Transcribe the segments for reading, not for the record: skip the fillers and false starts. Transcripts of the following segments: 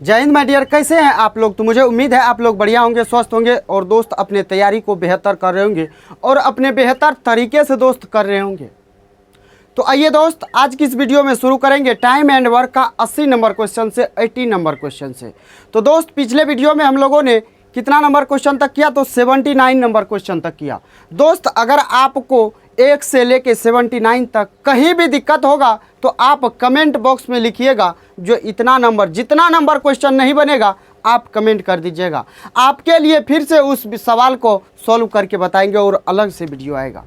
जय Hind my dear, कैसे हैं आप लोग। तो मुझे उम्मीद है आप लोग बढ़िया होंगे, स्वस्थ होंगे और दोस्त अपने तैयारी को बेहतर कर रहे होंगे और अपने बेहतर तरीके से दोस्त कर रहे होंगे। तो आइए दोस्त, आज की इस वीडियो में शुरू करेंगे टाइम एंड वर्क का 80 नंबर क्वेश्चन से 80 नंबर क्वेश्चन से। तो दोस्त, पिछले वीडियो में हम लोगों ने कितना नंबर क्वेश्चन तक किया, तो 79 नंबर क्वेश्चन तक किया। दोस्त, अगर आपको 1 से लेके 79 तक कहीं भी दिक्कत होगा तो आप कमेंट बॉक्स में लिखिएगा। जो जितना नंबर क्वेश्चन नहीं बनेगा आप कमेंट कर दीजिएगा। आपके लिए फिर से उस सवाल को सॉल्व करके बताएंगे और अलग से वीडियो आएगा।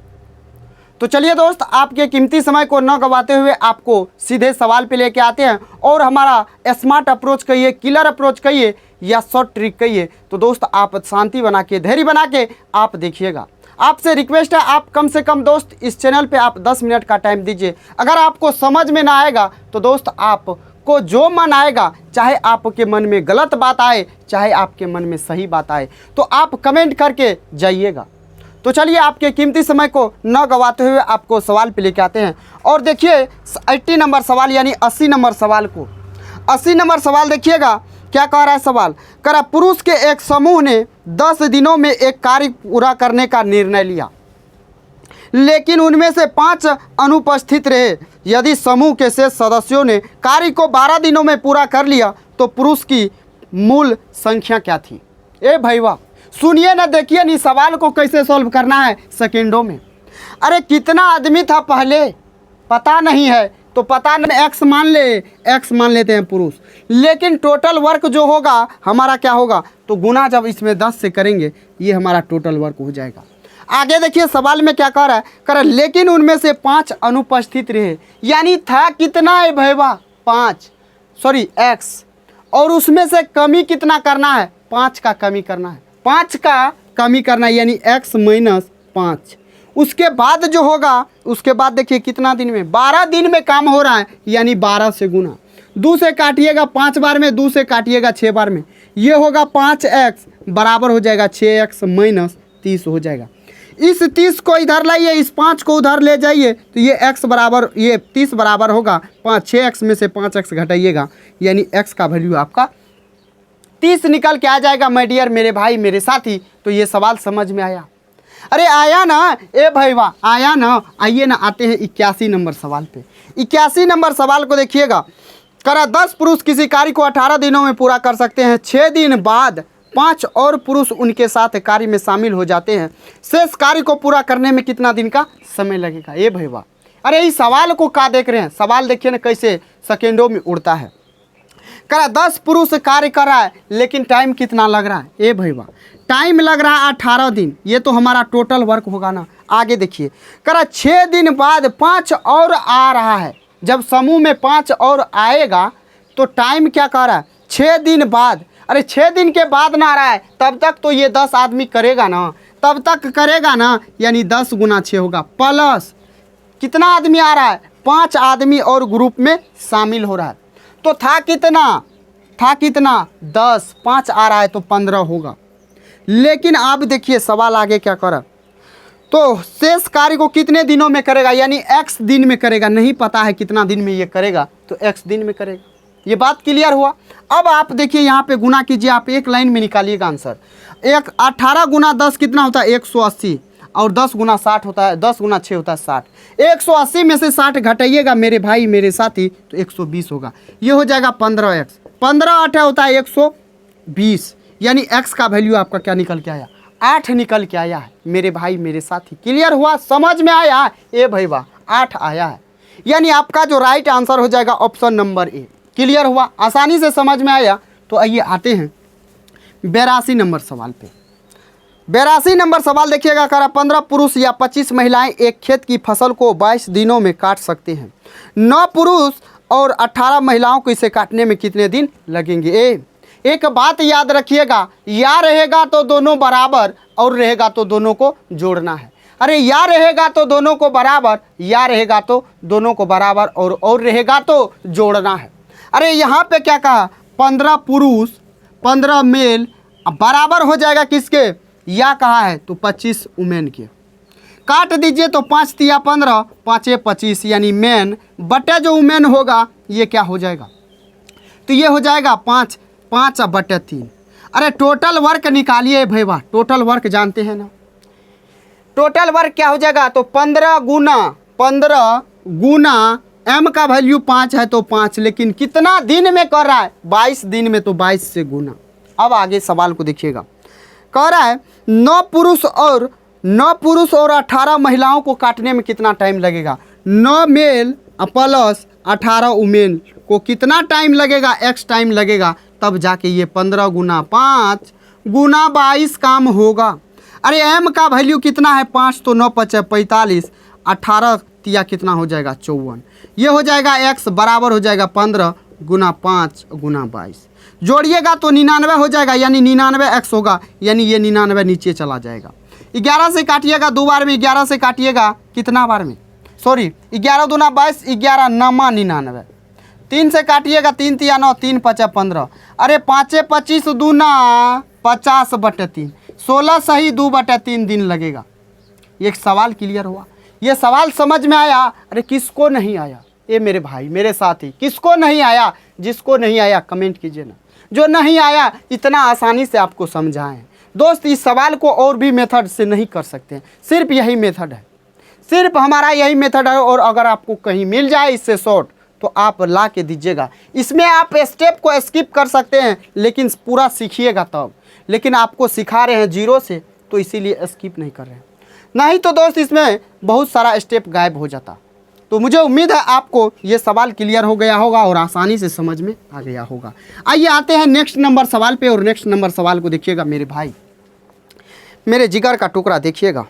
तो चलिए दोस्त, आपके कीमती समय को न गवाते हुए आपको सीधे सवाल पे लेके आते हैं और हमारा स्मार्ट अप्रोच कहिए, किलर अप्रोच कहिए या शॉर्ट ट्रिक कहिए। तो दोस्त, आप शांति बना के, धैर्य बना के आप देखिएगा। आपसे रिक्वेस्ट है, आप कम से कम दोस्त इस चैनल पे आप 10 मिनट का टाइम दीजिए। अगर आपको समझ में ना आएगा तो दोस्त आपको जो मन आएगा, चाहे आपके मन में गलत बात आए चाहे आपके मन में सही बात आए, तो आप कमेंट करके जाइएगा। तो चलिए, आपके कीमती समय को न गवाते हुए आपको सवाल पे लेके आते हैं और देखिए 80 नंबर सवाल यानी 80 नंबर सवाल को। 80 नंबर सवाल देखिएगा क्या कह रहा है सवाल। कह रहा, पुरुष के एक समूह ने 10 दिनों में एक कार्य पूरा करने का निर्णय लिया, लेकिन उनमें से 5 अनुपस्थित रहे। यदि समूह के शेष सदस्यों ने कार्य को 12 दिनों में पूरा कर लिया तो पुरुष की मूल संख्या क्या थी। ए भाई वाह, सुनिए ना, देखिए नहीं सवाल को कैसे सॉल्व करना है सेकेंडों में। अरे कितना आदमी था पहले पता नहीं है, तो पता नहीं एक्स मान लेते हैं पुरुष, लेकिन टोटल वर्क जो होगा हमारा क्या होगा, तो गुना जब इसमें 10 से करेंगे ये हमारा टोटल वर्क हो जाएगा। आगे देखिए सवाल में क्या कह रहा है। कह रहा, लेकिन उनमें से 5 अनुपस्थित रहे। यानी था कितना है भैया, 5 एक्स, और उसमें से कमी कितना करना है, 5 का कमी करना है, 5 का कमी करना है यानी x - 5। उसके बाद जो होगा, उसके बाद देखिए कितना दिन में, 12 दिन में काम हो रहा है यानी 12 से गुना। 2 से काटिएगा 5 बार में, 2 से काटिएगा 6 बार में, ये होगा 5x बराबर हो जाएगा 6x - 30 हो जाएगा। इस 30 को इधर लाइए, इस 5 को उधर ले जाइए, तो ये x बराबर, ये 30 बराबर होगा 5। 6x में से 5x घटाइएगा यानी x का वैल्यू आपका 30 निकल के आ जाएगा। माय डियर, मेरे भाई मेरे साथी, तो ये सवाल समझ में आया। अरे आया ना, ए भाई वाह, आया ना। आइए ना, आते हैं 81 नंबर सवाल पे। 81 नंबर सवाल को देखिएगा। करा, 10 पुरुष किसी कार्य को 18 दिनों में पूरा कर सकते हैं। 6 दिन बाद 5 और पुरुष उनके साथ कार्य में शामिल हो जाते हैं। शेष कार्य को पूरा करने में कितना दिन का समय लगेगा। ए भाई वाह, अरे इस सवाल को क्या देख रहे हैं, सवाल देखिए ना कैसे सेकेंडों में उड़ता है। करा, 10 पुरुष कार्य कर रहा है लेकिन टाइम कितना लग रहा है। ए भाई वाह, टाइम लग रहा है 18 दिन। ये तो हमारा टोटल वर्क होगा ना। आगे देखिए, करा 6 दिन बाद 5 और आ रहा है। जब समूह में 5 और आएगा तो टाइम क्या कर रहा है, 6 दिन बाद। अरे 6 दिन के बाद ना आ रहा है, तब तक तो ये 10 आदमी करेगा ना, तब तक करेगा ना, यानी 10 गुना 6 होगा। प्लस कितना आदमी आ रहा है, 5 आदमी और ग्रुप में शामिल हो रहा है। तो था कितना 10, 5 आ रहा है तो 15 होगा। लेकिन आप देखिए सवाल आगे क्या करा, तो शेष कार्य को कितने दिनों में करेगा, यानी x दिन में करेगा। नहीं पता है कितना दिन में ये करेगा, तो x दिन में करेगा। ये बात क्लियर हुआ। अब आप देखिए यहाँ पे गुना कीजिए, आप एक लाइन में निकालिएगा आंसर। 18 गुना 10 कितना होता है, 180, और 10 गुना 60 होता है, 10 गुना 6 होता है 60। 180 में से 60 घटाइएगा मेरे भाई मेरे साथी, तो 120 होगा। ये हो जाएगा 15x। 15 8 होता है 120, यानी x का वैल्यू आपका क्या निकल के आया, 8 निकल के आया है मेरे भाई मेरे साथी। क्लियर हुआ, समझ में आया। ए भाई वाह, 8 आया है, यानी आपका जो राइट आंसर हो जाएगा ऑप्शन नंबर ए। क्लियर हुआ, आसानी से समझ में आया। तो आइए आते हैं 82 नंबर सवाल पे। 82 नंबर सवाल देखिएगा। करा, 15 पुरुष या 25 महिलाएं एक खेत की फसल को 22 दिनों में काट सकते हैं। 9 पुरुष और 18 महिलाओं को इसे काटने में कितने दिन लगेंगे। एक बात याद रखिएगा, या रहेगा तो दोनों बराबर और रहेगा तो दोनों को जोड़ना है। अरे या रहेगा तो दोनों को बराबर, या रहेगा तो दोनों को बराबर और रहेगा तो जोड़ना है। अरे यहाँ पे क्या कहा, 15 पुरुष 15 मेल बराबर हो जाएगा किसके, या कहा है तो 25 वुमेन के। काट दीजिए तो 5 तिया 15, 5 25, यानी मेन बटे जो वुमेन होगा ये क्या हो जाएगा, तो ये हो जाएगा 5 5/3। अरे टोटल वर्क निकालिए भैया, टोटल वर्क जानते हैं ना, टोटल वर्क क्या हो जाएगा, तो 15 गुना एम का वैल्यू 5 है तो 5, लेकिन कितना दिन में कर रहा है, 22 दिन में, तो 22 से गुना। अब आगे सवाल को देखिएगा, कह रहा है 9 पुरुष और 18 महिलाओं को काटने में कितना टाइम लगेगा। 9 मेल प्लस 18 वुमेन को कितना टाइम लगेगा, x टाइम लगेगा, तब जाके ये 15 गुना 5 गुना 22 काम होगा। अरे m का वैल्यू कितना है 5, तो 9 5 45, 18 तिया कितना हो जाएगा 54। ये हो जाएगा x बराबर हो जाएगा 15 गुना 5 गुना 22। जोड़िएगा तो 99 हो जाएगा, यानी 99x होगा, यानी ये 99 नीचे चला जाएगा। 11 से काटिएगा 2 बार में, 11 से काटिएगा कितना बार में, सॉरी 11 दूना 22, 11 नमा 99। 3 से काटिएगा 3 तिया 9, 3 5 15। अरे 5 25 दूना 50/3, 16 सही 2/3 दिन लगेगा। एक सवाल क्लियर हुआ, ये सवाल समझ में आया। अरे किसको नहीं आया, ये मेरे भाई मेरे साथी, किसको नहीं आया, जिसको नहीं आया कमेंट कीजिए ना। जो नहीं आया इतना आसानी से आपको समझाएं। दोस्त इस सवाल को और भी मेथड से नहीं कर सकते हैं, सिर्फ यही मेथड है, सिर्फ हमारा यही मेथड है। और अगर आपको कहीं मिल जाए इससे शॉर्ट तो आप ला के दीजिएगा। इसमें आप स्टेप को स्किप कर सकते हैं, लेकिन पूरा सीखिएगा तब। लेकिन आपको सिखा रहे हैं 0 से, तो इसीलिए स्किप नहीं कर रहे हैं, नहीं तो दोस्त इसमें बहुत सारा स्टेप गायब हो जाता। तो मुझे उम्मीद है आपको ये सवाल क्लियर हो गया होगा और आसानी से समझ में आ गया होगा। आइए आते हैं नेक्स्ट नंबर सवाल पे, और नेक्स्ट नंबर सवाल को देखिएगा मेरे भाई, मेरे जिगर का टुकड़ा देखिएगा।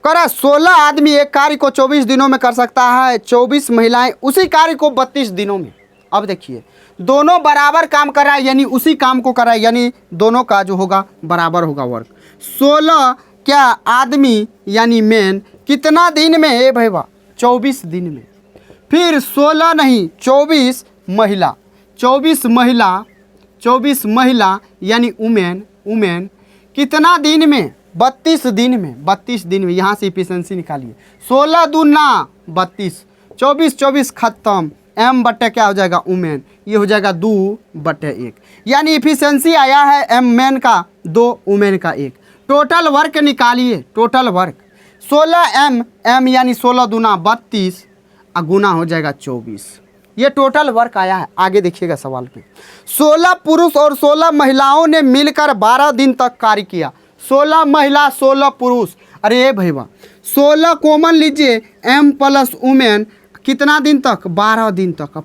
कह रहा 16 आदमी एक कार्य को 24 दिनों में कर सकता है, 24 महिलाएं उसी कार्य को 32 दिनों में। अब देखिए दोनों बराबर काम कर रहा है, यानी उसी काम को कर रहा है, यानी दोनों का जो होगा बराबर होगा वर्क। 16 क्या आदमी यानी मैन कितना दिन में है भैया, 24 दिन में। फिर 16 नहीं 24 महिला, 24 महिला यानी उमेन कितना दिन में, 32 दिन में, 32 दिन में। यहाँ से इफिशेंसी निकालिए, 16 दूना 32, 24 खत्म, m बटे क्या हो जाएगा उमेन, ये हो जाएगा 2/1, यानी इफिशेंसी आया है m मैन का 2 उमेन का 1। टोटल वर्क निकालिए, टोटल वर्क 16m यानी 16 दूना 32 गुना हो जाएगा 24, ये टोटल वर्क आया है। आगे देखिएगा सवाल पे, 16 पुरुष और 16 महिलाओं ने मिलकर 12 दिन तक कार्य किया। 16 महिला 16 पुरुष, अरे भैया 16 कॉमन लीजिए, m प्लस वुमेन कितना दिन तक, 12 दिन तक,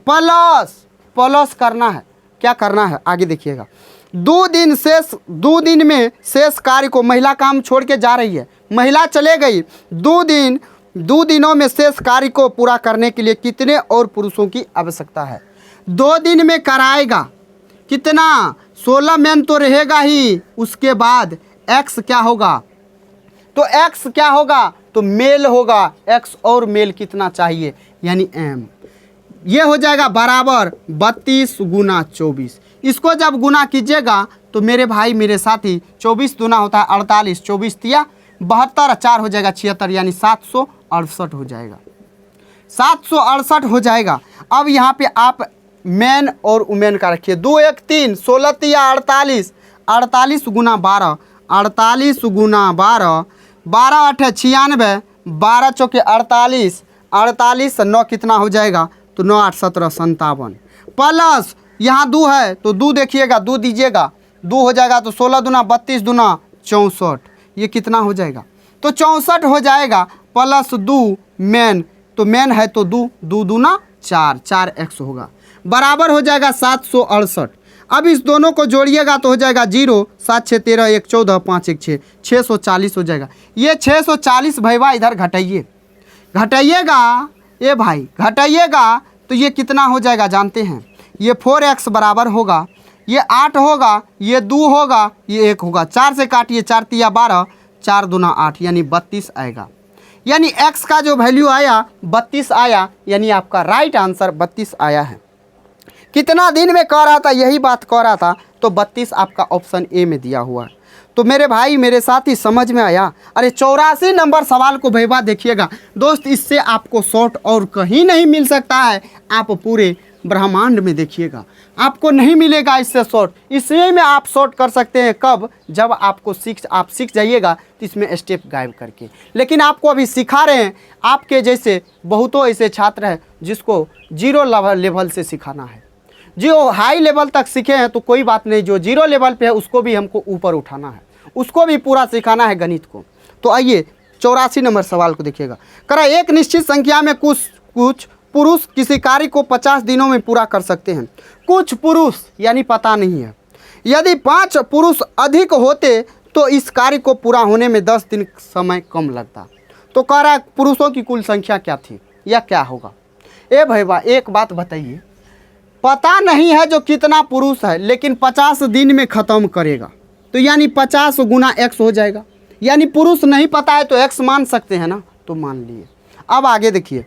प्लस करना है, क्या करना है आगे देखिएगा। 2 दिन में शेष कार्य को, महिला काम छोड़ के जा रही है, महिला चले गई, 2 दिनों में शेष कार्य को पूरा करने के लिए कितने और पुरुषों की आवश्यकता है। 2 दिन में कराएगा कितना, 16 मैन तो रहेगा ही, उसके बाद x क्या होगा, तो x क्या होगा, तो मेल होगा, x और मेल कितना चाहिए यानी m, ये हो जाएगा बराबर 32 गुना 24। इसको जब गुना कीजिएगा तो मेरे भाई मेरे साथी 24 दूना होता है 48, 24 तिया 72, 4 हो जाएगा 76, यानी 768 हो जाएगा, 768 हो जाएगा। अब यहाँ पे आप मैन और वुमेन का रखिए, 2 1 3, 16 तिया 48, 48 गुना 12, 48 गुना 12, 12 8 96, 12 चौके 48, 48 9 कितना हो जाएगा, तो 9 8 17 57, प्लस यहाँ 2 है तो 2 देखिएगा, 2 दीजिएगा, 2 हो जाएगा, तो 16 दूना 32 दूना 64, ये कितना हो जाएगा, तो 64 हो जाएगा, प्लस 2 मैन, तो मैन है तो 2 दूना 4x होगा, बराबर हो जाएगा 768। अब इस दोनों को जोड़िएगा तो हो जाएगा 0 7 6 13 1 14 5 1 6, 640 हो जाएगा। ये 640 भैया इधर घटाइएगा, ये भाई घटाइएगा तो ये कितना हो जाएगा जानते हैं, ये 4x बराबर होगा, ये 8 होगा, ये 2 होगा, ये 1 होगा, 4 से काटिए, 4 तिया 12, 4 दूना 8, यानी 32 आएगा, यानी x का जो वैल्यू आया 32 आया, यानी आपका राइट आंसर 32 आया है। कितना दिन में कह रहा था, यही बात कह रहा था, तो 32 आपका ऑप्शन ए में दिया हुआ है। तो मेरे भाई मेरे साथ ही समझ में आया। अरे 84 नंबर सवाल को भैया देखिएगा दोस्त, इससे आपको शॉर्ट और कहीं नहीं मिल सकता है, आप पूरे ब्रह्मांड में देखिएगा आपको नहीं मिलेगा इससे शॉर्ट। इसमें में आप शॉर्ट कर सकते हैं कब, जब आपको आप सीख जाइएगा तो इसमें स्टेप गायब करके। लेकिन आपको अभी सिखा रहे हैं, आपके जैसे बहुतों ऐसे छात्र हैं जिसको 0 लेवल से सिखाना है। जो हाई लेवल तक सीखे हैं तो कोई बात नहीं, जो 0 लेवल पे है उसको भी हमको ऊपर उठाना है, उसको भी पूरा सिखाना है गणित को। तो आइए 84 नंबर सवाल को देखिएगा। करा एक निश्चित संख्या में कुछ पुरुष किसी कार्य को 50 दिनों में पूरा कर सकते हैं। कुछ पुरुष यानी पता नहीं है। यदि 5 पुरुष अधिक होते तो इस कार्य को पूरा होने में 10 दिन समय कम लगता। तो कह रहा है पुरुषों की कुल संख्या क्या थी या क्या होगा। ए भैया एक बात बताइए, पता नहीं है जो कितना पुरुष है, लेकिन 50 दिन में ख़त्म करेगा तो यानी 50 गुना x हो जाएगा। यानी पुरुष नहीं पता है तो x मान सकते हैं ना, तो मान लिए। अब आगे देखिए,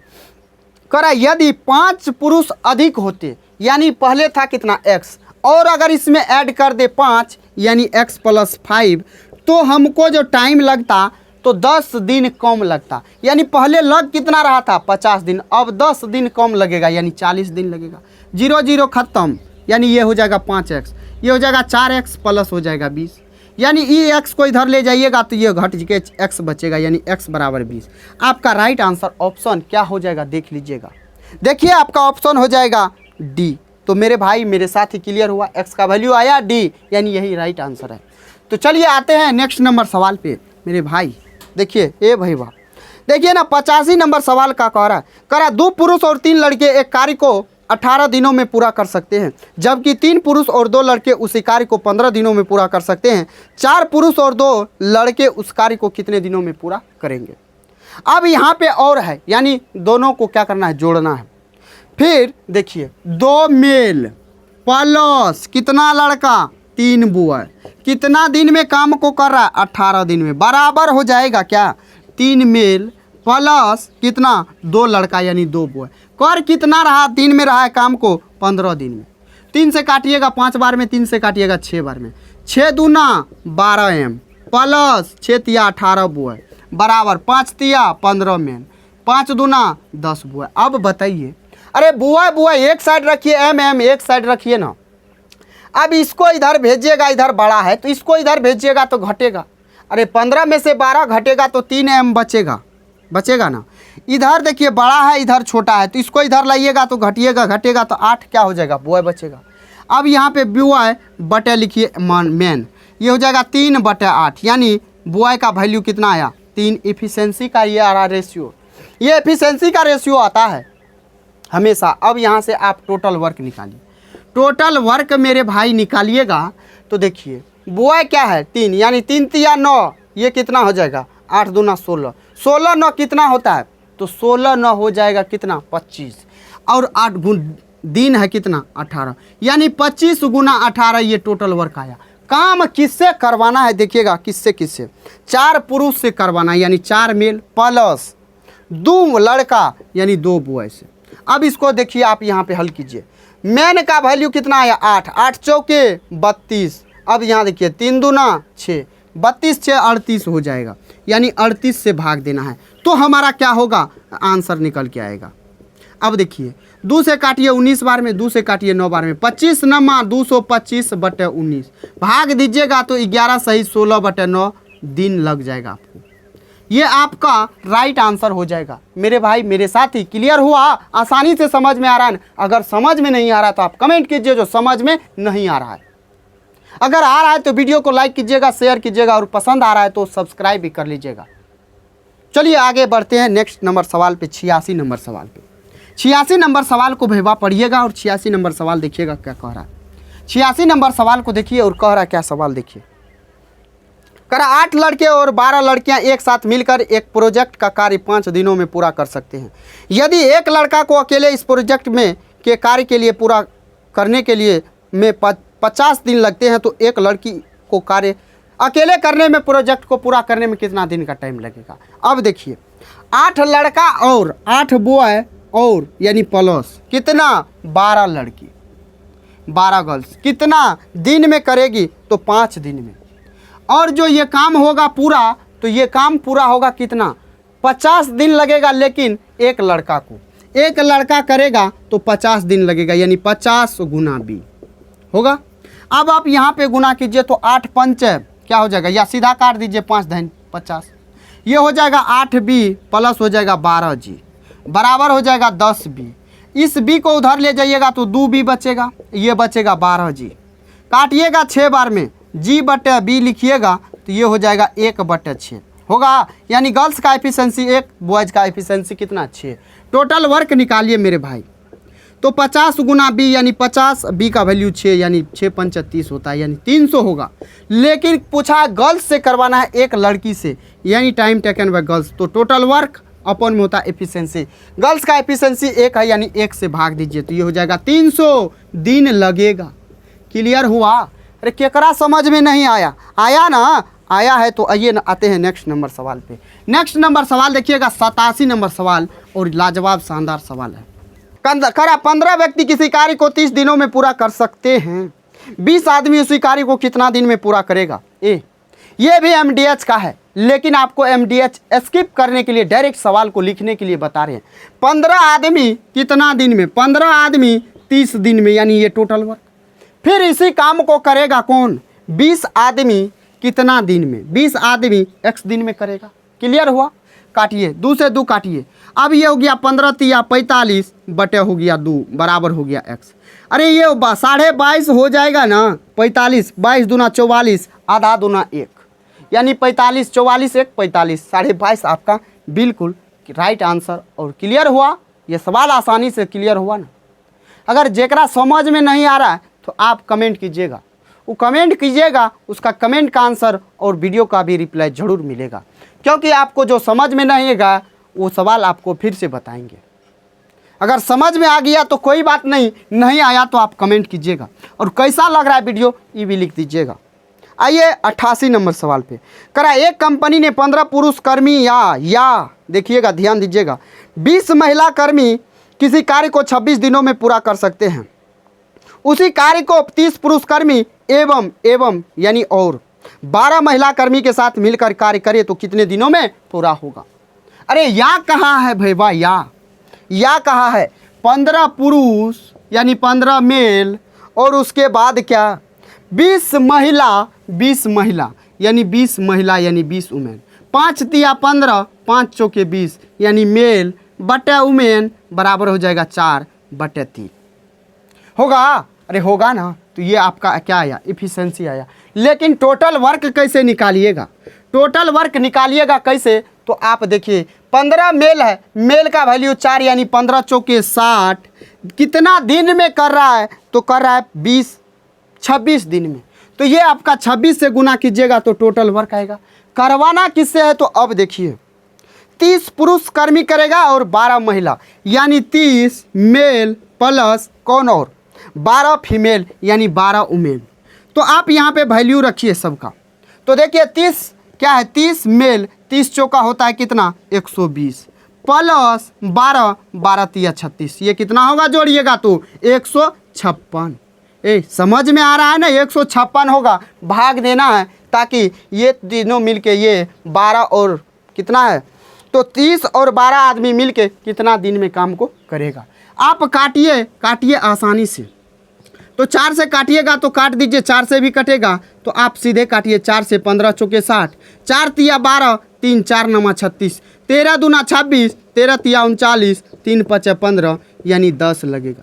करा यदि 5 पुरुष अधिक होते यानी पहले था कितना x, और अगर इसमें ऐड कर दे 5 यानी x + 5, तो हमको जो टाइम लगता तो 10 दिन कम लगता। यानी पहले लग कितना रहा था 50 दिन, अब 10 दिन कम लगेगा यानी 40 दिन लगेगा। 0 0 ख़त्म, यानी ये हो जाएगा 5x, ये हो जाएगा 4x प्लस हो जाएगा 20। यानी ये x को इधर ले जाइएगा तो ये घट के x बचेगा, यानी x = 20। आपका राइट आंसर ऑप्शन क्या हो जाएगा देख लीजिएगा। देखिए आपका ऑप्शन हो जाएगा डी। तो मेरे भाई मेरे साथ ही क्लियर हुआ, x का वैल्यू आया डी, यानी यही राइट आंसर है। तो चलिए आते हैं नेक्स्ट नंबर सवाल पे मेरे भाई। देखिए ए भाई वाह, देखिए ना 85 नंबर सवाल का कह रहा 2 पुरुष और 3 लड़के एक कार्य को 18 दिनों में पूरा कर सकते हैं, जबकि 3 पुरुष और 2 लड़के उसी कार्य को 15 दिनों में पूरा कर सकते हैं। 4 पुरुष और 2 लड़के उस कार्य को कितने दिनों में पूरा करेंगे। अब यहाँ पे और है, यानी दोनों को क्या करना है, जोड़ना है। फिर देखिए 2 मेल प्लस कितना लड़का 3 बॉय कितना दिन में काम को कर रहा है 18 दिन में, बराबर हो जाएगा क्या 3 मेल प्लस कितना 2 लड़का यानी 2 बॉय। कर कितना रहा 3 में रहा है काम को 15 दिन में। 3 से काटिएगा 5 बार में, 3 से काटिएगा 6 बार में, 6 दूना 12m प्लस 6 तिया 18 बॉय बराबर 5 तिया 15 मैन, 5 दूना 10 बॉय। अब बताइए, अरे बॉय एक साइड रखिए, एम एक साइड रखिए ना। अब इसको इधर भेजिएगा, इधर बड़ा है तो इसको इधर भेजिएगा तो घटेगा। अरे 15 में से 12 घटेगा तो 3m बचेगा ना। इधर देखिए बड़ा है इधर छोटा है, तो इसको इधर लाइएगा तो घटेगा तो 8 क्या हो जाएगा बॉय बचेगा। अब यहाँ पे बॉय बटे लिखिए मैन, ये हो जाएगा 3/8, यानी बॉय का वैल्यू कितना आया 3। एफिशिएंसी का ये आ रहा रेशियो, ये एफिशिएंसी का रेशियो आता है हमेशा। अब यहाँ से आप टोटल वर्क निकालिए, टोटल वर्क मेरे भाई निकालिएगा तो देखिए बॉय क्या है 3, यानी 3 तिया 9, ये कितना हो जाएगा 8 दूना 16, 16 9 कितना होता है, तो 16 9 हो जाएगा कितना 25, और 8 दिन है कितना 18, यानी 25 गुना 18 ये टोटल वर्क आया। काम किससे करवाना है देखिएगा, किससे 4 पुरुष से करवाना है, यानी 4 मेल प्लस 2 लड़का यानी 2 बॉय से। अब इसको देखिए आप यहाँ पे हल कीजिए, मैन का वैल्यू कितना आया 8, 8 चौके 32। अब यहाँ देखिए 3 दूना 6, 32 6 38 हो जाएगा, यानी 38 से भाग देना है तो हमारा क्या होगा आंसर निकल के आएगा। अब देखिए 2 से काटिए 19 बार में, 2 से काटिए 9 बार में, 25 9 225/19 भाग दीजिएगा तो 11 सही 16/9 दिन लग जाएगा आपको। ये आपका राइट आंसर हो जाएगा। मेरे भाई मेरे साथ ही क्लियर हुआ, आसानी से समझ में आ रहा है। अगर समझ में नहीं आ रहा तो आप कमेंट कीजिए जो समझ में नहीं आ रहा है। अगर आ रहा है तो वीडियो को लाइक कीजिएगा, शेयर कीजिएगा, और पसंद आ रहा है तो सब्सक्राइब भी कर लीजिएगा। चलिए आगे बढ़ते हैं नेक्स्ट नंबर सवाल पे, 86 नंबर सवाल पे। 86 नंबर सवाल को भैया पढ़िएगा और 86 नंबर सवाल देखिएगा क्या कह रहा है। 86 नंबर सवाल को देखिए और कह रहा है क्या सवाल देखिए। कह रहा 8 लड़के और 12 लड़कियां एक साथ मिलकर एक प्रोजेक्ट का कार्य 5 दिनों में पूरा कर सकते हैं। यदि एक लड़का को अकेले इस प्रोजेक्ट में के कार्य के लिए पूरा करने के लिए में 50 दिन लगते हैं तो एक लड़की को कार्य अकेले करने में प्रोजेक्ट को पूरा करने में कितना दिन का टाइम लगेगा। अब देखिए 8 लड़का और 8 बॉय और यानी प्लस कितना 12 लड़की 12 गर्ल्स कितना दिन में करेगी, तो 5 दिन में। और जो ये काम होगा पूरा, तो ये काम पूरा होगा कितना 50 दिन लगेगा, लेकिन एक लड़का को एक लड़का करेगा तो 50 दिन लगेगा, यानी 50 गुना बी होगा। अब आप यहाँ पे गुना कीजिए तो 8 पंच क्या हो जाएगा, या सीधा काट दीजिए 5 धन 50, ये हो जाएगा 8b प्लस हो जाएगा 12g बराबर हो जाएगा 10b। इस b को उधर ले जाइएगा तो 2b बचेगा, ये बचेगा 12g। काटिएगा 6 बार में, g बटे b लिखिएगा तो ये हो जाएगा 1/6 होगा, यानी गर्ल्स का एफिशिएंसी 1, बॉयज़ का एफिशिएंसी कितना 6। टोटल वर्क निकालिए मेरे भाई, तो 50 गुना b यानी 50, b का वैल्यू 6 यानी 6 पंच 30 होता है, यानी 300 होगा। लेकिन पूछा गर्ल्स से करवाना है एक लड़की से, यानी टाइम टेकन बाय गर्ल्स, तो टोटल वर्क अपॉन में होता है एफिशिएंसी। गर्ल्स का एफिशिएंसी 1 है, यानी 1 से भाग दीजिए तो ये हो जाएगा 300 दिन लगेगा। क्लियर हुआ? अरे केकरा समझ में नहीं आया? आया ना? आया है तो आइए आते हैं नेक्स्ट नंबर सवाल पे। नेक्स्ट नंबर सवाल देखिएगा 87 नंबर सवाल, और लाजवाब शानदार सवाल है। करा 15 व्यक्ति किसी कार्य को 30 दिनों में पूरा कर सकते हैं, 20 आदमी उसी कार्य को कितना दिन में पूरा करेगा? ये भी MDH का है, लेकिन आपको MDH स्किप करने के लिए डायरेक्ट सवाल को लिखने के लिए बता रहे हैं। 15 आदमी कितना दिन में? 15 आदमी 30 दिन में, यानी ये टोटल वर्क। फिर इसी काम को करेगा कौन? 20 आदमी कितना दिन में? 20 आदमी x दिन में करेगा। क्लियर हुआ? काटिए, 2 से 2 काटिए। अब ये हो गया 15 तिया 45 बटे हो गया 2 बराबर हो गया x। अरे ये 22.5 हो जाएगा ना, 45 22 दूना 44 आधा दूना 1, यानी 45 44 1 45 22.5 आपका बिल्कुल राइट आंसर। और क्लियर हुआ? ये सवाल आसानी से क्लियर हुआ ना। अगर जेकरा समझ में नहीं आ रहा है तो आप कमेंट कीजिएगा, वो कमेंट कीजिएगा, उसका कमेंट का आंसर और वीडियो का भी रिप्लाई ज़रूर मिलेगा, क्योंकि आपको जो समझ में नहीं आएगा वो सवाल आपको फिर से बताएंगे। अगर समझ में आ गया तो कोई बात नहीं, नहीं आया तो आप कमेंट कीजिएगा, और कैसा लग रहा है वीडियो ये भी लिख दीजिएगा। आइए 88 नंबर सवाल पे। करा एक कंपनी ने 15 पुरुष कर्मी या देखिएगा, ध्यान दीजिएगा, 20 महिला कर्मी किसी कार्य को 26 दिनों में पूरा कर सकते हैं। उसी कार्य को 30 पुरुष कर्मी एवं यानी और 12 महिला कर्मी के साथ मिलकर कार्य करे तो कितने दिनों में पूरा होगा? अरे या कहाँ है भैया? या कहाँ है? 15 पुरुष यानी 15 मेल, और उसके बाद क्या 20 महिला यानी 20 महिला यानी 20 वुमेन, 5 तिया 15 5 चौके 20 यानी मेल बटे वुमेन बराबर हो जाएगा 4/3 होगा। अरे होगा ना? तो ये आपका क्या आया? एफिशिएंसी आया। लेकिन टोटल वर्क कैसे निकालिएगा? टोटल वर्क निकालिएगा कैसे? तो आप देखिए 15 मेल है, मेल का वैल्यू 4 यानी 15 चौके 60, कितना दिन में कर रहा है? तो कर रहा है 26 दिन में। तो ये आपका 26 से गुना कीजिएगा तो टोटल वर्क आएगा। करवाना किससे है? तो अब देखिए 30 पुरुष कर्मी करेगा और 12 महिला, यानी 30 मेल प्लस कौन और 12 फीमेल यानी 12 वुमेन। तो आप यहाँ पे वैल्यू रखिए सबका। तो देखिए 30 क्या है? 30 मेल, 30 चौका होता है कितना? 120 प्लस 12 12 तिया 36, ये कितना होगा? जोड़िएगा तो 156। समझ में आ रहा है ना? 156 होगा, भाग देना है ताकि ये तीनों मिलके ये 12 और कितना है, तो 30 और 12 आदमी मिलके कितना दिन में काम को करेगा। आप काटिए आसानी से। तो 4 से काटिएगा तो काट दीजिए, 4 से भी कटेगा तो आप सीधे काटिए। 4 से 15 चौके 60, 4 तिया 12, 3 4 9 36, 13 दूना 26, 13 तिया 39, 3 5 15 यानी 10 लगेगा।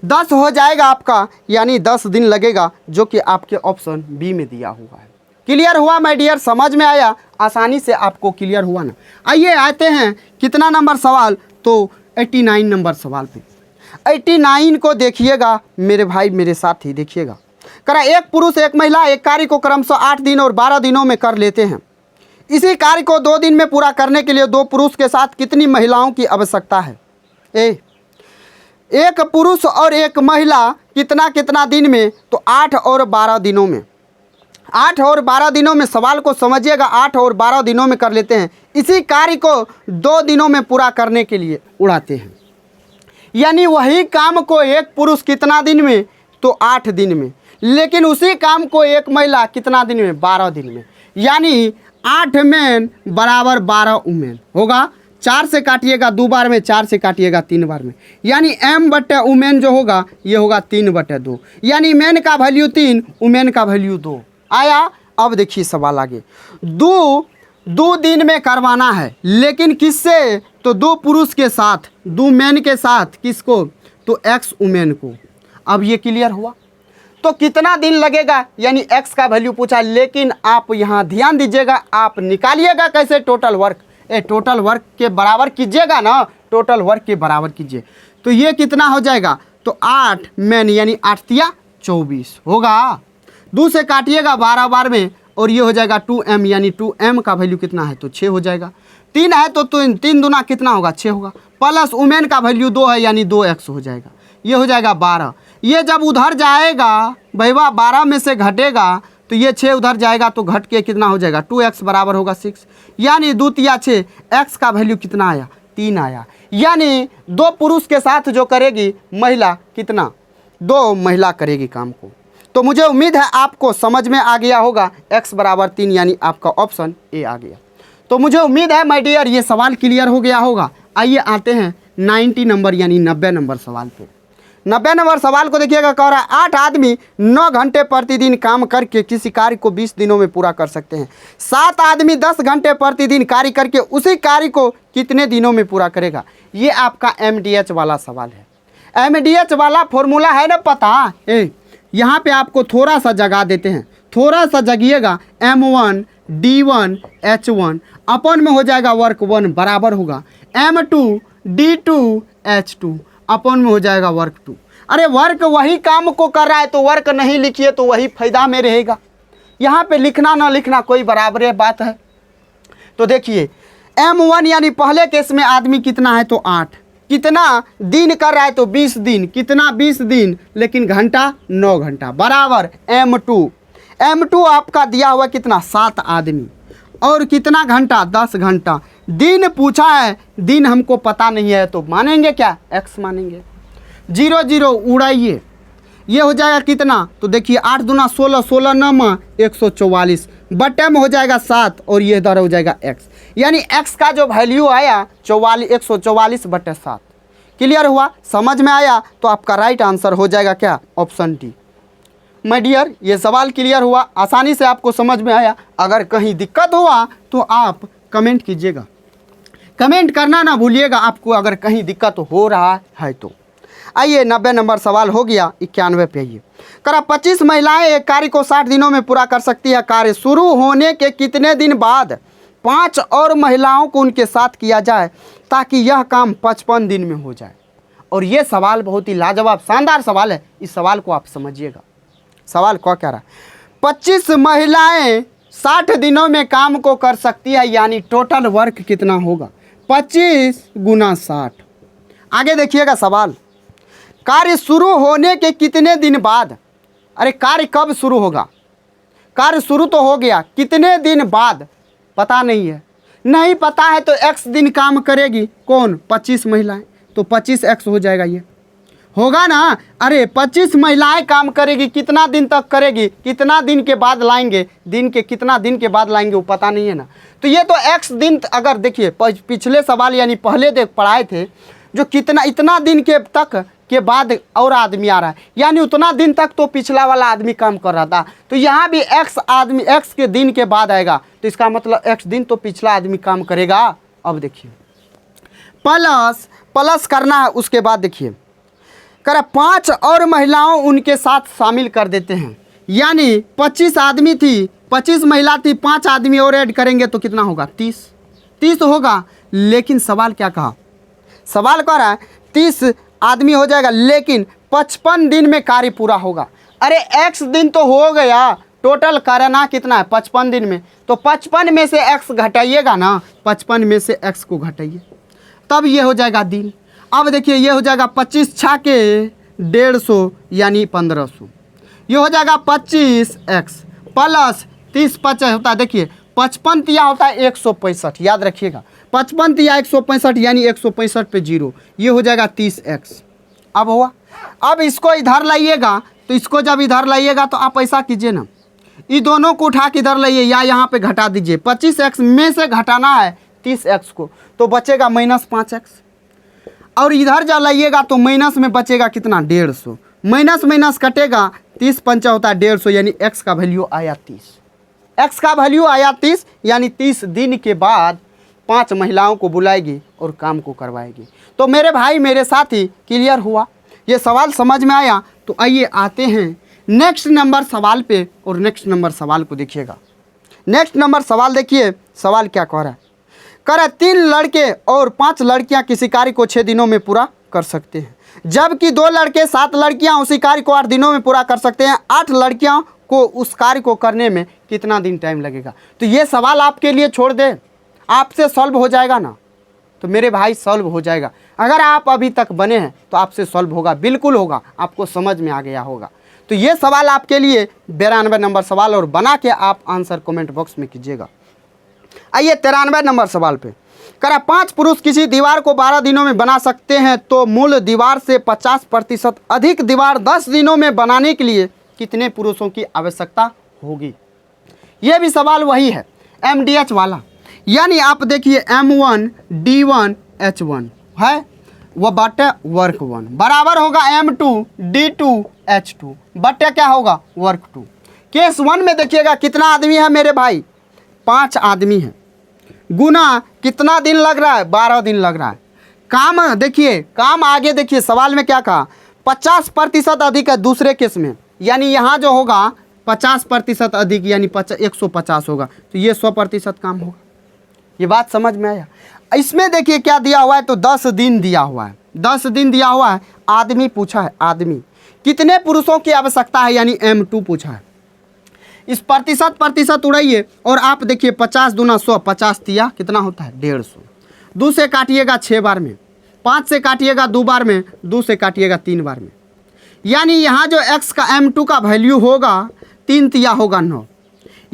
10 हो जाएगा आपका, यानी 10 दिन लगेगा, जो कि आपके ऑप्शन बी में दिया हुआ है। क्लियर हुआ माय डियर? समझ में आया? आसानी से आपको क्लियर हुआ ना? आइए आते हैं कितना नंबर सवाल? तो 89 नंबर सवाल पे। 89 को देखिएगा मेरे भाई, मेरे साथ ही देखिएगा। करा एक पुरुष एक महिला एक कार्य को क्रमशः 8 दिन और 12 दिनों में कर लेते हैं। इसी कार्य को 2 दिन में पूरा करने के लिए 2 पुरुष के साथ कितनी महिलाओं की आवश्यकता है? एक पुरुष और एक महिला कितना दिन में? तो 8 और 12 दिनों में। 8 और 12 दिनों में, सवाल को समझिएगा, 8 और 12 दिनों में कर लेते हैं। इसी कार्य को 2 दिनों में पूरा करने के लिए उड़ाते हैं, यानी वही काम को एक पुरुष कितना दिन में? तो 8 दिन में। लेकिन उसी काम को एक महिला कितना दिन में? 12 दिन में, यानी 8 मेन बराबर 12 वुमेन होगा। 4 से काटिएगा 2 बार में, 4 से काटिएगा 3 बार में, यानी m बटे उमेन जो होगा ये होगा 3/2, यानी मेन का वैल्यू 3, उमेन का वैल्यू 2 आया। अब देखिए सवाल आगे, दो दिन में करवाना है, लेकिन किससे? तो 2 पुरुष के साथ, 2 मेन के साथ, किसको? तो x उमेन को। अब ये क्लियर हुआ। तो कितना दिन लगेगा, यानी x का वैल्यू पूछा, लेकिन आप यहाँ ध्यान दीजिएगा, आप निकालिएगा कैसे? टोटल वर्क, टोटल वर्क के बराबर कीजिएगा ना, टोटल वर्क के बराबर कीजिए। तो ये कितना हो जाएगा? तो 8 मेन यानी 8 तिया 24 होगा। 2 से काटिएगा 12 बार में, और ये हो जाएगा 2m, यानी 2m का वैल्यू कितना है? तो 6 हो जाएगा। 3 है तो 3 दूना कितना होगा? 6 होगा, प्लस उमेन का वैल्यू 2 है, यानी 2x हो जाएगा, ये हो जाएगा 12। ये जब उधर जाएगा भैया 12 में से घटेगा, तो ये 6 उधर जाएगा तो घट के कितना हो जाएगा? 2x बराबर होगा 6, यानी 2 तिया 6, x का वैल्यू कितना आया? 3 आया। यानी 2 पुरुष के साथ जो करेगी महिला, कितना? 2 महिला करेगी काम को। तो मुझे उम्मीद है आपको समझ में आ गया होगा, x बराबर 3, यानी आपका ऑप्शन ए आ गया। तो मुझे उम्मीद है माय डियर ये सवाल क्लियर हो गया होगा। आइए आते हैं 90 नंबर यानी 90 नंबर सवाल पे। 90 नंबर सवाल को देखिएगा, कह रहा है 8 आदमी 9 घंटे प्रतिदिन काम करके किसी कार्य को 20 दिनों में पूरा कर सकते हैं। 7 आदमी 10 घंटे प्रतिदिन कार्य करके उसी कार्य को कितने दिनों में पूरा करेगा? ये आपका MDH वाला सवाल है। MDH वाला फॉर्मूला है ना पता? यहाँ पे आपको थोड़ा सा जगह देते हैं, थोड़ा सा जगिएगा। M1 D1 H1 अपन में हो जाएगा वर्क 1 बराबर होगा M2 D2 H2 अपन में हो जाएगा वर्क 2। अरे वर्क वही काम को कर रहा है तो वर्क नहीं लिखिए तो वही फायदा में रहेगा। यहाँ पे लिखना ना लिखना कोई बराबर है बात है। तो देखिए M1 यानी पहले केस में आदमी कितना है? तो 8। कितना दिन कर रहा है? तो 20 दिन। कितना? 20 दिन, लेकिन घंटा 9 घंटा बराबर M2 आपका दिया हुआ कितना? 7 आदमी, और कितना घंटा? 10 घंटा। दिन पूछा है, दिन हमको पता नहीं है तो मानेंगे क्या? x मानेंगे। 0 0 उड़ाइए, ये हो जाएगा कितना? तो देखिए 8 दूना 16, 16 9 144, बटे में हो जाएगा 7, और ये इधर हो जाएगा x, यानी x का जो वैल्यू आया 144/7। क्लियर हुआ? समझ में आया? तो आपका राइट आंसर हो जाएगा क्या? Option D. माय डियर ये सवाल क्लियर हुआ, आसानी से आपको समझ में आया। अगर कहीं दिक्कत हुआ तो आप कमेंट कीजिएगा, कमेंट करना ना भूलिएगा आपको अगर कहीं दिक्कत हो रहा है तो। आइए 90 नंबर सवाल हो गया। 91 पे आइए, करा 25 महिलाएं एक कार्य को 60 दिनों में पूरा कर सकती है। कार्य शुरू होने के कितने दिन बाद 5 और महिलाओं को उनके साथ किया जाए ताकि यह काम 55 दिन में हो जाए? और ये सवाल बहुत ही लाजवाब शानदार सवाल है, इस सवाल को आप समझिएगा। सवाल क्या कह रहा है? 25 महिलाएं 60 दिनों में काम को कर सकती है, यानी टोटल वर्क कितना होगा? 25 गुना 60। आगे देखिएगा सवाल, कार्य शुरू होने के कितने दिन बाद? अरे कार्य कब शुरू होगा? कार्य शुरू तो हो गया, कितने दिन बाद पता नहीं है। नहीं पता है तो x दिन काम करेगी कौन? 25 महिलाएं, तो 25x हो जाएगा, ये होगा ना। अरे 25 महिलाएं काम करेगी, कितना दिन तक करेगी, कितना दिन के बाद लाएंगे, दिन के कितना दिन के बाद लाएंगे वो पता नहीं है ना। तो ये तो x दिन, अगर देखिए पिछले सवाल यानी पहले देख पढ़ाए थे जो कितना इतना दिन के तक के बाद और आदमी आ रहा है, यानी उतना दिन तक तो पिछला वाला आदमी काम कर रहा था। तो यहाँ भी x के दिन के बाद आएगा, तो इसका मतलब x दिन तो पिछला आदमी काम करेगा। अब देखिए प्लस करना है, उसके बाद देखिए करा 5 और महिलाओं उनके साथ शामिल कर देते हैं, यानी 25 आदमी थी, 25 महिला थी, 5 आदमी और ऐड करेंगे तो कितना होगा? 30 होगा। लेकिन सवाल क्या कहा? सवाल कह रहा है 30 आदमी हो जाएगा, लेकिन 55 दिन में कार्य पूरा होगा। अरे x दिन तो हो गया, टोटल करना कितना है? 55 दिन में, तो 55 में से x घटाइएगा ना, 55 में से x को घटाइए तब ये हो जाएगा दिन। अब देखिए ये हो जाएगा 25 छाके 150 यानी 1500, ये हो जाएगा 25x प्लस 30 50 होता है। देखिए 55 तिया होता है 165, याद रखिएगा 55 तिया 165 यानी 165 पे 0, ये हो जाएगा 30x। अब हुआ, अब इसको इधर लाइएगा, तो इसको जब इधर लाइएगा तो आप ऐसा कीजिए ना, ये दोनों को उठा के इधर लाइए या यहाँ पे घटा दीजिए। 25x में से घटाना है 30x को, तो बचेगा -5x। और इधर जा लाइएगा तो माइनस में बचेगा कितना 150, माइनस माइनस कटेगा 30 पंचा होता है 150, यानी x का वैल्यू आया 30। x का वैल्यू आया 30, यानी 30 दिन के बाद 5 महिलाओं को बुलाएगी और काम को करवाएगी। तो मेरे भाई मेरे साथी क्लियर हुआ, ये सवाल समझ में आया। तो आइए आते हैं नेक्स्ट नंबर सवाल पे, और नेक्स्ट नंबर सवाल को देखिएगा। नेक्स्ट नंबर सवाल देखिए, सवाल क्या कह रहा है। कह रहा है 3 लड़के और 5 लड़कियां किसी कार्य को 6 दिनों में पूरा कर सकते हैं, जबकि 2 लड़के 7 लड़कियां उसी कार्य को 8 दिनों में पूरा कर सकते हैं। 8 लड़कियां को उस कार्य को करने में कितना दिन टाइम लगेगा। तो ये सवाल आपके लिए छोड़ दे, आपसे सॉल्व हो जाएगा ना। तो मेरे भाई सॉल्व हो जाएगा, अगर आप अभी तक बने हैं तो आपसे सॉल्व होगा, बिल्कुल होगा, आपको समझ में आ गया होगा। तो ये सवाल आपके लिए 92 नंबर सवाल, और बना के आप आंसर कमेंट बॉक्स में कीजिएगा। आइए 93 नंबर सवाल पे। करा 5 पुरुष किसी दीवार को 12 दिनों में बना सकते हैं, तो मूल दीवार से 50% अधिक दीवार 10 दिनों में बनाने के लिए कितने पुरुषों की आवश्यकता होगी। यह भी सवाल वही है MDH वाला, यानी आप देखिए M1 D1 H1 है, वह बटे वर्क 1 बराबर होगा M2 D2 H2 बटे क्या होगा वर्क 2। केस 1 में देखिएगा कितना आदमी है मेरे भाई, 5 आदमी है, गुना कितना दिन लग रहा है 12 दिन लग रहा है। काम देखिए, काम आगे देखिए, सवाल में क्या कहा 50% अधिक है दूसरे केस में, यानी यहाँ जो होगा 50% अधिक यानी 150 होगा, तो ये 100% काम होगा। ये बात समझ में आया। इसमें देखिए क्या दिया हुआ है, तो 10 दिन दिया हुआ है, 10 दिन दिया हुआ है। आदमी पूछा है, आदमी कितने पुरुषों की आवश्यकता है, यानी M2 पूछा है। इस प्रतिशत उड़ाइए और आप देखिए 50 दूना 100, 50 दिया कितना होता है 150। 2 से काटिएगा 6 बार में, 5 से काटिएगा 2 बार में, 2 से काटिएगा 3 बार में, यानी यहाँ जो x का M2 का वैल्यू होगा 3 तिया होगा 9,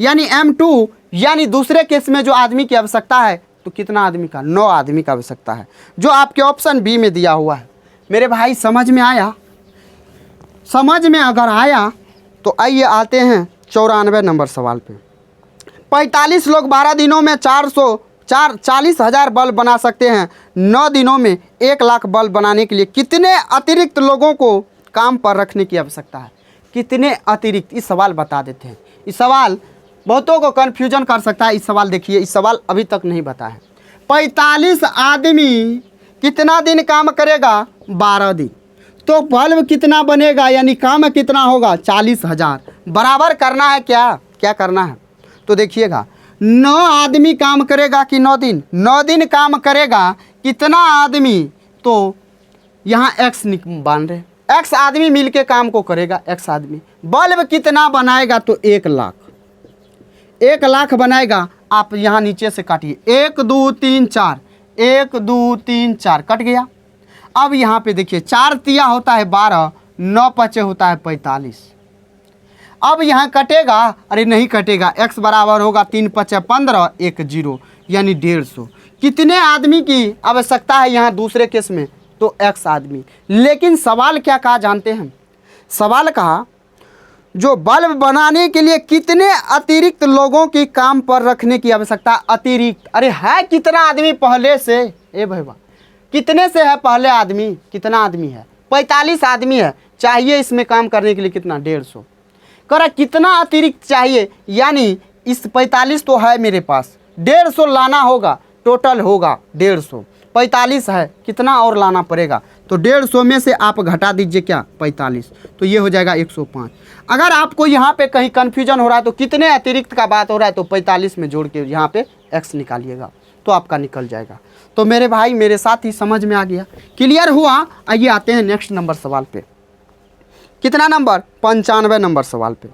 यानी M2 यानी दूसरे केस में जो आदमी की आवश्यकता है, तो कितना आदमी का 9 आदमी का आवश्यकता है, जो आपके ऑप्शन बी में दिया हुआ है। मेरे भाई समझ में आया, समझ में अगर आया तो आइए आते हैं 94 नंबर सवाल पे। 45 लोग 12 दिनों में 40,000 बल्ब बना सकते हैं, 9 दिनों में 1 लाख बल्ब बनाने के लिए कितने अतिरिक्त लोगों को काम पर रखने की आवश्यकता है। कितने अतिरिक्त, इस सवाल बता देते हैं। इस सवाल बहुतों को कन्फ्यूजन कर सकता है। इस सवाल देखिए, इस सवाल अभी तक नहीं बता है। 45 आदमी कितना दिन काम करेगा 12 दिन, तो बल्ब कितना बनेगा, यानी काम कितना होगा 40,000। बराबर करना है, क्या करना है, तो देखिएगा 9 आदमी काम करेगा कि 9 दिन, 9 दिन काम करेगा, कितना आदमी, तो यहाँ x बांध रहे, x आदमी मिलके काम को करेगा, x आदमी। बल्ब कितना बनाएगा, तो 1 लाख, 1 लाख बनाएगा। आप यहाँ नीचे से काटिए, 1 2 3 4, 1 2 3 4 कट गया। अब यहाँ पे देखिए 4 तिया होता है 12, 9 पचे होता है 45। अब यहाँ कटेगा, अरे नहीं कटेगा, x बराबर होगा 3 पचे 15, 1 0, यानी 150। कितने आदमी की आवश्यकता है यहाँ दूसरे केस में, तो x आदमी। लेकिन सवाल क्या कहा जानते हैं, सवाल कहा जो बल्ब बनाने के लिए कितने अतिरिक्त लोगों की काम पर रखने की आवश्यकता। अतिरिक्त, अरे है कितना आदमी पहले से, ए भैया कितने से है पहले आदमी, कितना आदमी है 45 आदमी है, चाहिए इसमें काम करने के लिए कितना 150। करा कितना अतिरिक्त चाहिए, यानी इस 45 तो है मेरे पास, 150 लाना होगा, टोटल होगा 150। 45 है, कितना और लाना पड़ेगा, तो 150 में से आप घटा दीजिए क्या 45, तो ये हो जाएगा 105। अगर आपको यहाँ पे कहीं कन्फ्यूजन हो रहा है तो कितने अतिरिक्त का बात हो रहा है, तो 45 में जोड़ के यहाँ पे x निकालिएगा, तो आपका निकल जाएगा। तो मेरे भाई मेरे साथ ही समझ में आ गया, क्लियर हुआ। आइए आते हैं नेक्स्ट नंबर सवाल पे। कितना नंबर 95 नंबर सवाल पे।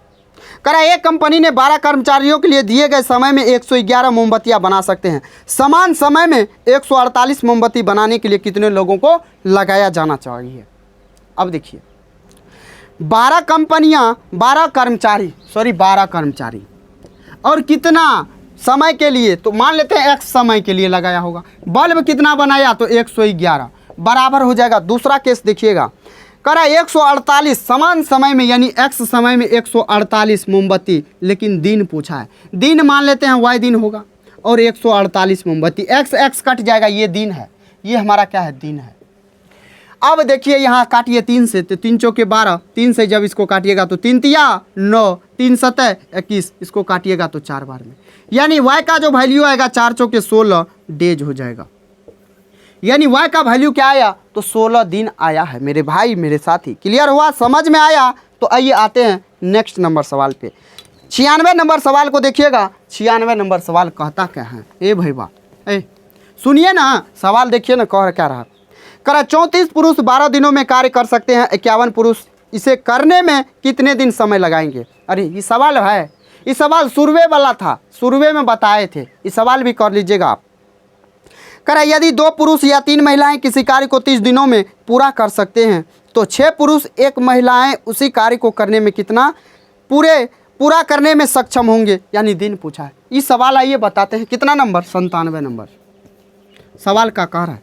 करा एक कंपनी ने 12 कर्मचारियों के लिए दिए गए समय में 111 मोमबत्तियां बना सकते हैं, समान समय में 148 मोमबत्ती बनाने के लिए कितने लोगों को लगाया जाना चाहिए। अब देखिए 12 कंपनियां, 12 कर्मचारी और कितना समय के लिए, तो मान लेते हैं x समय के लिए लगाया होगा। बल्ब कितना बनाया, तो 111 बराबर हो जाएगा। दूसरा केस देखिएगा, करा 148 समान समय में, यानी x समय में 148 मोमबत्ती, लेकिन दिन पूछा है, दिन मान लेते हैं y दिन होगा। और 148 मोमबत्ती। एक्स एक्स कट जाएगा, ये दिन है, ये हमारा क्या है, दिन है। अब देखिए यहाँ काटिए 3 से, तो 3 चौके 12, 3 से जब इसको काटिएगा तो 3 तिया 9, 3 सतह 21, इसको काटिएगा तो 4 बार में, यानी y का जो वैल्यू आएगा 4 चौके 16 डेज हो जाएगा। यानी y का वैल्यू क्या आया, तो 16 दिन आया है मेरे भाई मेरे साथी। क्लियर हुआ, समझ में आया। तो आइए आते हैं नेक्स्ट नंबर सवाल पे। 96 नंबर सवाल को देखिएगा। 96 नंबर सवाल कहता क्या है, ए भाई वाह, ए सुनिए ना, सवाल देखिए ना, कह क्या रहा। करा 34 पुरुष 12 दिनों में कार्य कर सकते हैं, 51 पुरुष इसे करने में कितने दिन समय लगाएंगे। अरे ये सवाल है, ये सवाल सुरवे वाला था, सुरवे में बताए थे, ये सवाल भी कर लीजिएगा आप। करा यदि 2 पुरुष या 3 महिलाएं किसी कार्य को 30 दिनों में पूरा कर सकते हैं तो 6 पुरुष 1 महिलाएं उसी कार्य को करने में कितना पूरा करने में सक्षम होंगे, यानी दिन पूछा है। ये सवाल आइए बताते हैं, कितना नंबर, 97 नंबर सवाल का कह रहा है।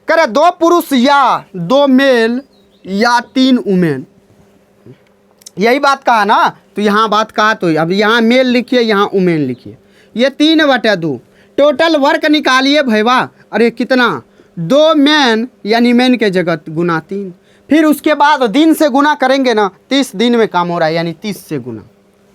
करे 2 पुरुष या 2 मेल या 3 वुमेन, यही बात कहा ना, तो यहाँ बात कहा, तो अब यहाँ मेल लिखिए, यहाँ वुमेन लिखिए, ये 3/2 टोटल वर्क निकालिए भैया। अरे कितना, 2 मैन यानी मैन के जगह गुना 3, फिर उसके बाद दिन से गुना करेंगे ना, 30 दिन में काम हो रहा है, यानी 30 से गुना।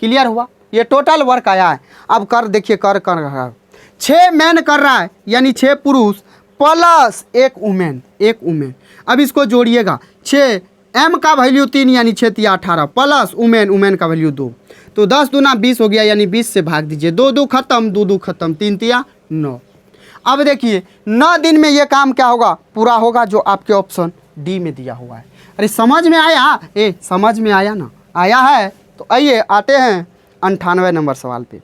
क्लियर हुआ, ये टोटल वर्क आया है। अब कर देखिए, कर रहा है, 6 मैन कर रहा है, यानी 6 पुरुष प्लस 1 वुमेन, 1 वुमेन। अब इसको जोड़िएगा, 6 एम का वैल्यू 3 यानी 6 तिया 18 प्लस वुमेन का वैल्यू 2, तो 10 दूना 20 हो गया, यानी 20 से भाग दीजिए, 2 2 खत्म, 2 2 खत्म, 3 तिया 9। अब देखिए 9 दिन में ये काम क्या होगा, पूरा होगा, जो आपके ऑप्शन डी में दिया हुआ है। अरे समझ में आया, समझ में आया ना, आया है। तो आइए आते हैं 98 नंबर सवाल पे।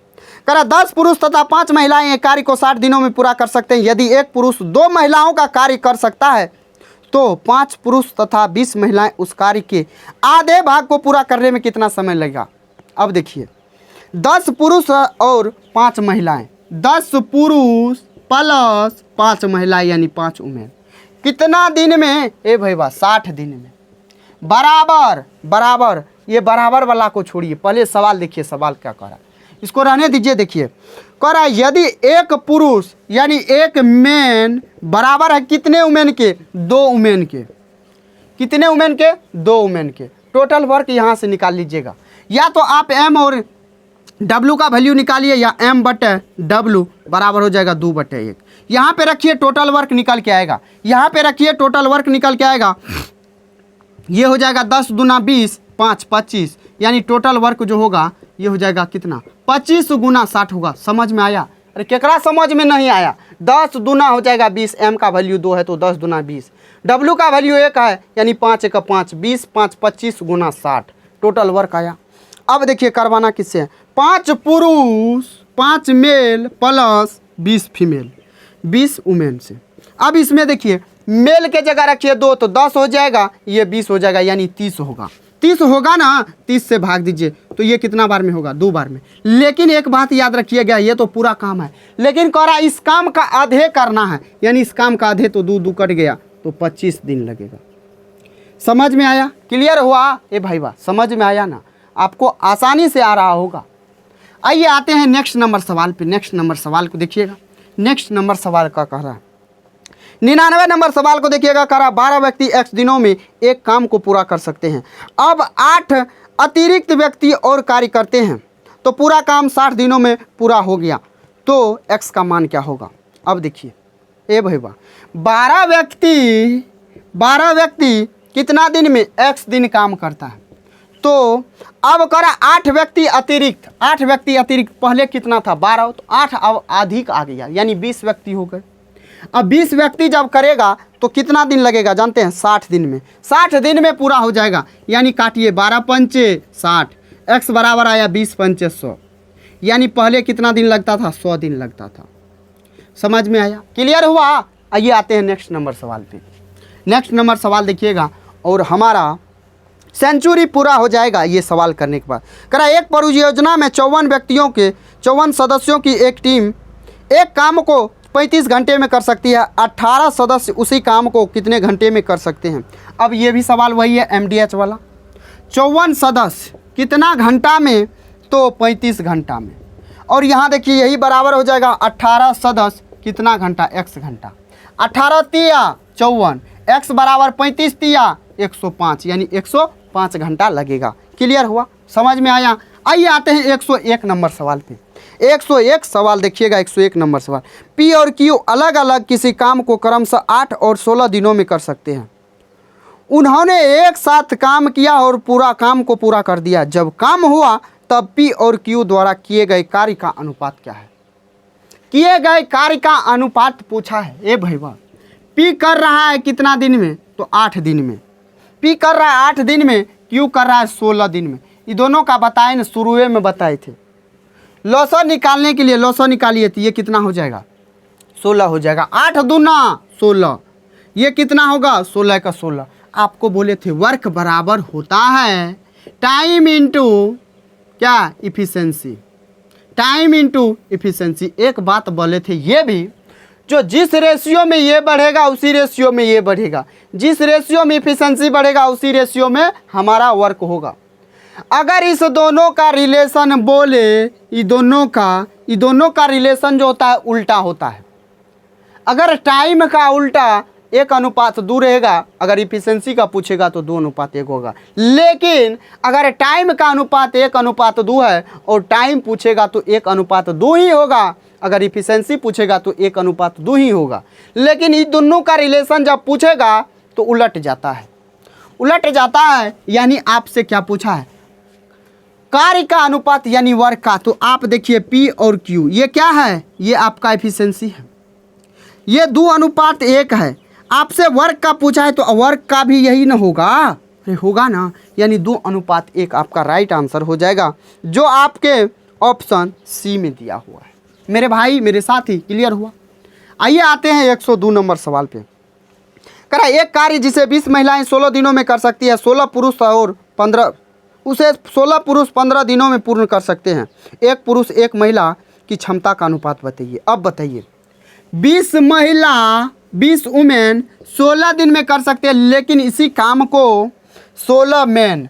करा 10 पुरुष तथा 5 महिलाएं एक कार्य को 60 दिनों में पूरा कर सकते हैं। यदि एक पुरुष 2 महिलाओं का कार्य कर सकता है तो 5 पुरुष तथा 20 महिलाएं उस कार्य के आधे भाग को पूरा करने में कितना समय लगेगा। अब देखिए 10 पुरुष और 5 महिलाएं, 10 पुरुष प्लस 5 महिलाएं यानी 5 वुमेन, कितना दिन में, ए भैया 60 दिन में। बराबर ये बराबर वाला को छोड़िए, पहले सवाल देखिए, सवाल क्या कह रहा है, इसको रहने दीजिए। देखिए कह रहा है यदि एक पुरुष यानी एक मैन बराबर है कितने वुमेन के, 2 वुमेन के, कितने वुमेन के, 2 वुमेन के। टोटल वर्क यहाँ से निकाल लीजिएगा, या तो आप एम और डब्लू का वैल्यू निकालिए, या एम बटे डब्लू बराबर हो जाएगा 2/1। यहाँ पे रखिए, टोटल वर्क निकल के आएगा, यहाँ पे रखिए, टोटल वर्क निकल के आएगा, ये हो जाएगा 10 दूना 20, 5 25, यानी टोटल वर्क जो होगा ये हो जाएगा कितना, 25 गुना 60 होगा। समझ में आया। अरे केकरा समझ में नहीं आया, 10 दूना हो जाएगा 20, एम का वैल्यू 2 है तो 10 दूना 20, डब्लू का वैल्यू 1 है यानी 5 1 5, 20 5 25 गुना 60, टोटल वर्क आया। अब देखिए करवाना किससे है, 5 पुरुष 5 मेल प्लस 20 फीमेल 20 वुमेन से। अब इसमें देखिए मेल के जगह रखिए 2 तो 10 हो जाएगा, ये 20 हो जाएगा, यानी 30 होगा, 30 होगा ना, 30 से भाग दीजिए तो ये कितना बार में होगा, 2 बार में। लेकिन एक बात याद रखिएगा, ये तो पूरा काम है, लेकिन कह रहा इस काम का आधे करना है, यानी इस काम का आधे, तो 2 2 कट गया तो 25 दिन लगेगा। समझ में आया, क्लियर हुआ। ए भाई वाह, समझ में आया ना, आपको आसानी से आ रहा होगा। आइए आते हैं नेक्स्ट नंबर सवाल पे। नेक्स्ट नंबर सवाल को देखिएगा, नेक्स्ट नंबर सवाल का कह रहा है 99 नंबर सवाल को देखिएगा, कह रहा 12 व्यक्ति x दिनों में एक काम को पूरा कर सकते हैं। अब 8 अतिरिक्त व्यक्ति और कार्य करते हैं तो पूरा काम 60 दिनों में पूरा हो गया, तो x का मान क्या होगा। अब देखिए ए भैया 12 व्यक्ति कितना दिन में, x दिन काम करता है, तो अब करा 8 व्यक्ति अतिरिक्त, 8 व्यक्ति अतिरिक्त, पहले कितना था 12, तो 8 अब अधिक आ गया, यानी 20 व्यक्ति हो गए। अब 20 व्यक्ति जब करेगा तो कितना दिन लगेगा जानते हैं, 60 दिन में, 60 दिन में पूरा हो जाएगा। यानी काटिए 12 पंचे 60, x बराबर आया 20 पंचे 100, यानी पहले कितना दिन लगता था, 100 दिन लगता था। समझ में आया, क्लियर हुआ। आइए आते हैं नेक्स्ट नंबर सवाल पे। नेक्स्ट नंबर सवाल देखिएगा और हमारा सेंचुरी पूरा हो जाएगा ये सवाल करने के बाद। करा एक परियोजना में 54 सदस्यों की एक टीम एक काम को 35 घंटे में कर सकती है, 18 सदस्य उसी काम को कितने घंटे में कर सकते हैं। अब ये भी सवाल वही है MDH वाला, 54 सदस्य कितना घंटा में, तो 35 घंटा में। और यहाँ देखिए यही बराबर हो जाएगा 18 + 10 कितना घंटा, x घंटा। 18 तिया 54, x बराबर 35 तिया 105, यानी 105 घंटा लगेगा। क्लियर हुआ, समझ में आया। आइए आते हैं 101 नंबर सवाल पे। 101 सवाल देखिएगा, 101 नंबर सवाल। P और Q अलग अलग किसी काम को क्रमशः 8 और 16 दिनों में कर सकते हैं। उन्होंने एक साथ काम किया और पूरा काम को पूरा कर दिया। जब काम हुआ तब P और Q द्वारा किए गए कार्य का अनुपात क्या है? किए गए कार्य का अनुपात पूछा है। ए भैया, P कर रहा है कितना दिन में? तो 8 दिन में। P कर रहा है 8 दिन में, Q कर रहा है 16 दिन में। ये दोनों का बताए न, शुरुए में बताए थे। लॉसर निकालने के लिए लॉसर निकालिए तो ये कितना हो जाएगा? 16 हो जाएगा। 8 दूना 16, ये कितना होगा? 16 का 16। आपको बोले थे वर्क बराबर होता है टाइम इंटू क्या? इफिशिएंसी। Time into efficiency. एक बात बोले थे ये भी, जो जिस रेशियो में ये बढ़ेगा उसी रेशियो में ये बढ़ेगा, जिस रेशियो में इफिशिएंसी बढ़ेगा उसी रेशियो में हमारा वर्क होगा। अगर इस दोनों का रिलेशन बोले, ये दोनों का रिलेशन जो होता है उल्टा होता है। अगर टाइम का उल्टा 1:2 रहेगा, अगर इफिशिएंसी का पूछेगा तो 2:1 होगा। लेकिन अगर टाइम का अनुपात 1:2 है और टाइम पूछेगा तो 1:2 ही होगा, अगर इफिशिएंसी पूछेगा तो 1:2 ही होगा। लेकिन इन दोनों का रिलेशन जब पूछेगा तो उलट जाता है। यानी आपसे क्या पूछा है? कार्य का अनुपात यानी वर्क का। तो आप देखिए P और Q ये क्या है? ये आपका इफिशिएंसी है। ये 2:1 है। आपसे वर्क का पूछा है तो वर्क का भी यही ना होगा? अरे होगा ना, यानी 2:1 आपका राइट आंसर हो जाएगा, जो आपके ऑप्शन सी में दिया हुआ है। मेरे भाई मेरे साथी, क्लियर हुआ। आइए आते हैं 102 नंबर सवाल पे। करा एक कार्य जिसे 20 महिलाएं 16 दिनों में कर सकती है, 16 पुरुष और 15 दिनों में पूर्ण कर सकते हैं। एक पुरुष एक महिला की क्षमता का अनुपात बताइए। अब बताइए, 20 महिला 20 वुमेन 16 दिन में कर सकते हैं, लेकिन इसी काम को 16 मैन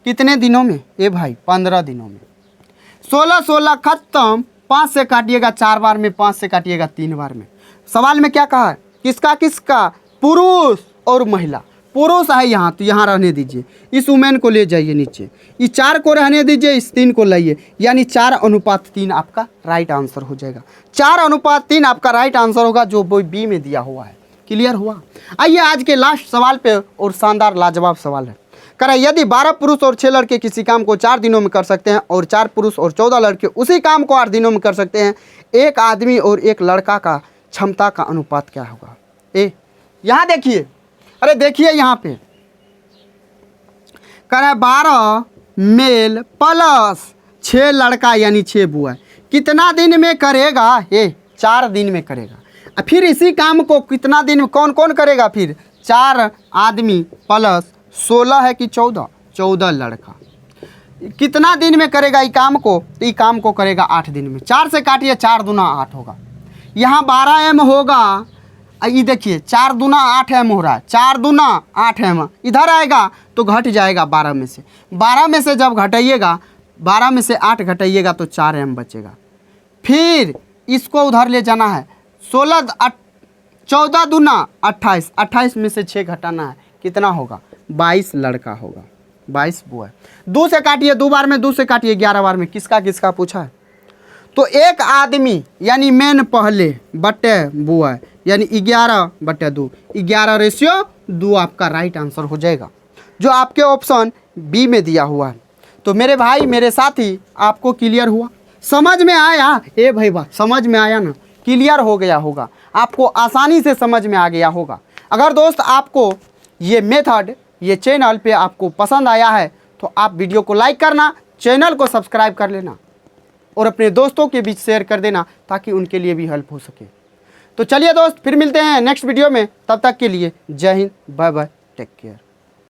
कितने दिनों में? ए भाई 15 दिनों में। 16 खत्म, 5 से काटिएगा 4 बार में, 5 से काटिएगा 3 बार में। सवाल में क्या कहा है? किसका? पुरुष और महिला। पुरुष है यहाँ तो यहाँ रहने दीजिए, इस वुमेन को ले जाइए नीचे, इस 4 को रहने दीजिए, इस 3 को लाइए, यानी 4:3 आपका राइट आंसर हो जाएगा। 4:3 आपका राइट आंसर होगा, जो बी में दिया हुआ है। क्लियर हुआ। आइए आज के लास्ट सवाल पे, और शानदार लाजवाब सवाल है। करा यदि 12 पुरुष और 6 लड़के किसी काम को 4 दिनों में कर सकते हैं और 4 पुरुष और 14 लड़के उसी काम को 8 दिनों में कर सकते हैं, एक आदमी और एक लड़का का क्षमता का अनुपात क्या होगा? यहाँ देखिए, अरे देखिए यहाँ पे करा 12 मेल प्लस 6 लड़का यानी 6 बुआ कितना दिन में करेगा? 4 दिन में करेगा। फिर इसी काम को कितना दिन में कौन कौन करेगा? फिर 4 आदमी प्लस 16 है कि 14 लड़का कितना दिन में करेगा ये काम को? तो ये काम को करेगा 8 दिन में। 4 से काटिए, 4 दूना 8 होगा। यहाँ 12 m होगा, ये देखिए 4 दूना 8 m हो रहा है, 4 दूना 8 m इधर आएगा तो घट जाएगा 12 में से। 12 में से जब घटाइएगा, 12 में से 8 घटाइएगा तो 4 m बचेगा। फिर इसको उधर ले जाना है, 14 दूना 28, 28 में से 6 घटाना है, कितना होगा? 22 लड़का होगा, 22 बुआ। 2 से काटिए, 2 बार में 2 से काटिए, 11 बार में। किसका पूछा है? तो एक आदमी यानी मेन पहले बटे बुआ, यानी 11/2, 11:2 आपका राइट आंसर हो जाएगा, जो आपके ऑप्शन बी में दिया हुआ है। तो मेरे भाई मेरे साथी, आपको क्लियर हुआ? समझ में आया? भाई वाह, समझ में आया ना? क्लियर हो गया होगा, आपको आसानी से समझ में आ गया होगा। अगर दोस्त आपको ये मेथड, ये चैनल पे आपको पसंद आया है तो आप वीडियो को लाइक करना, चैनल को सब्सक्राइब कर लेना और अपने दोस्तों के बीच शेयर कर देना, ताकि उनके लिए भी हेल्प हो सके। तो चलिए दोस्त, फिर मिलते हैं नेक्स्ट वीडियो में। तब तक के लिए जय हिंद, बाय बाय, टेक केयर।